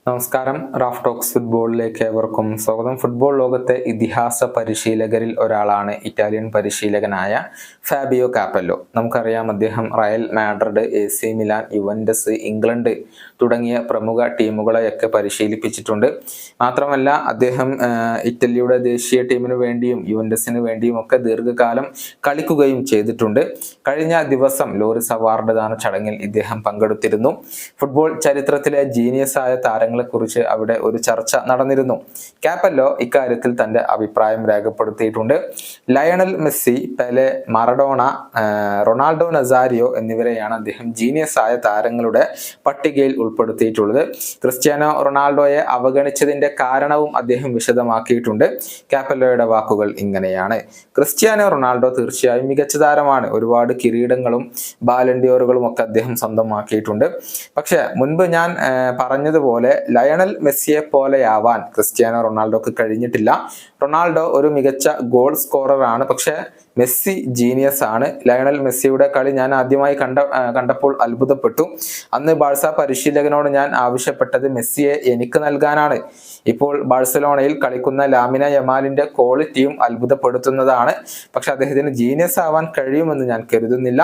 നമസ്കാരം. Raf talks ഫുട്ബോളിലേക്ക് ഏവർക്കും സ്വാഗതം. ഫുട്ബോൾ ലോകത്തെ ഇതിഹാസ പരിശീലകരിൽ ഒരാളാണ് ഇറ്റാലിയൻ പരിശീലകനായ ഫാബിയോ കാപ്പല്ലോ. നമുക്കറിയാം, അദ്ദേഹം Real Madrid, AC Milan, Juventus, England തുടങ്ങിയ പ്രമുഖ ടീമുകളെയൊക്കെ പരിശീലിപ്പിച്ചിട്ടുണ്ട്. മാത്രമല്ല, അദ്ദേഹം ഇറ്റലിയുടെ ദേശീയ ടീമിനു വേണ്ടിയും യുവന്റസിന് വേണ്ടിയും ഒക്കെ ദീർഘകാലം കളിക്കുകയും ചെയ്തിട്ടുണ്ട്. കഴിഞ്ഞ ദിവസം ലോറിസ് അവാർഡ് ദാന ചടങ്ങിൽ ഇദ്ദേഹം പങ്കെടുത്തിരുന്നു. ഫുട്ബോൾ ചരിത്രത്തിലെ ജീനിയസ് ആയ താരങ്ങളെ കുറിച്ച് അവിടെ ഒരു ചർച്ച നടന്നിരുന്നു. കാപ്പല്ലോ ഇക്കാര്യത്തിൽ തന്റെ അഭിപ്രായം രേഖപ്പെടുത്തിയിട്ടുണ്ട്. Lionel Messi, Pele, Maradona, Ronaldo Nazario എന്നിവരെയാണ് അദ്ദേഹം ജീനിയസ് ആയ താരങ്ങളുടെ പട്ടികയിൽ ഉൾപ്പെടുത്തിയിട്ടുള്ളത്. ക്രിസ്ത്യാനോ റൊണാൾഡോയെ അവഗണിച്ചതിന്റെ കാരണവും അദ്ദേഹം വിശദമാക്കിയിട്ടുണ്ട്. കാപ്പല്ലോയുടെ വാക്കുകൾ ഇങ്ങനെയാണ്: ക്രിസ്ത്യാനോ റൊണാൾഡോ തീർച്ചയായും മികച്ച താരമാണ്. ഒരുപാട് കിരീടങ്ങളും ബാലൻഡിയോറുകളും ഒക്കെ അദ്ദേഹം സ്വന്തമാക്കിയിട്ടുണ്ട്. പക്ഷെ മുൻപ് ഞാൻ പറഞ്ഞതുപോലെ ലയണൽ മെസ്സിയെ പോലെയാവാൻ ക്രിസ്ത്യാനോ റൊണാൾഡോക്ക് കഴിഞ്ഞിട്ടില്ല. റൊണാൾഡോ ഒരു മികച്ച ഗോൾ സ്കോറർ ആണ്, പക്ഷെ മെസ്സി ജീനിയസ് ആണ്. ലയണൽ മെസ്സിയുടെ കളി ഞാൻ ആദ്യമായി കണ്ടപ്പോൾ അത്ഭുതപ്പെട്ടു. അന്ന് ബാഴ്സ പരിശീലകനോട് ഞാൻ ആവശ്യപ്പെട്ടത് മെസ്സിയെ എനിക്ക് നൽകാനാണ്. ഇപ്പോൾ ബാഴ്സലോണയിൽ കളിക്കുന്ന ലാമിന യമാലിന്റെ ക്വാളിറ്റിയും അത്ഭുതപ്പെടുത്തുന്നതാണ്. പക്ഷെ അദ്ദേഹത്തിന് ജീനിയസ് ആവാൻ കഴിയുമെന്ന് ഞാൻ കരുതുന്നില്ല.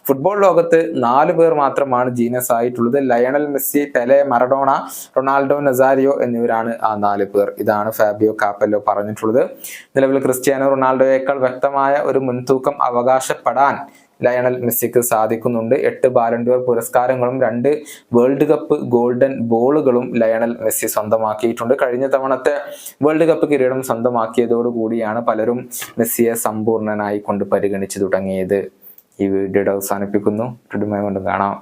ഫുട്ബോൾ ലോകത്ത് 4 പേർ മാത്രമാണ് ജീനിയസ് ആയിട്ടുള്ളത്: Lionel Messi, Pele, Maradona, Ronaldo Nazario എന്നിവരാണ് ആ 4 പേർ. ഇതാണ് ഫാബിയോ കാപ്പല്ലോ പറഞ്ഞിട്ടുള്ളത്. നിലവിൽ ക്രിസ്ത്യാനോ റൊണാൾഡോയേക്കാൾ വ്യക്തമായ ഒരു മുൻതൂക്കം അവകാശപ്പെടാൻ ലയണൽ മെസ്സിക്ക് സാധിക്കുന്നുണ്ട്. 8 ബാലൻഡിയോർ പുരസ്കാരങ്ങളും 2 വേൾഡ് കപ്പ് ഗോൾഡൻ ബോളുകളും ലയണൽ മെസ്സി സ്വന്തമാക്കിയിട്ടുണ്ട്. കഴിഞ്ഞ തവണത്തെ വേൾഡ് കപ്പ് കിരീടം സ്വന്തമാക്കിയതോടുകൂടിയാണ് പലരും മെസ്സിയെ സമ്പൂർണനായി കൊണ്ട് പരിഗണിച്ചു തുടങ്ങിയത്. ഈ വീഡിയോയുടെ അവസാനിപ്പിക്കുന്നു. വീണ്ടും കാണാം.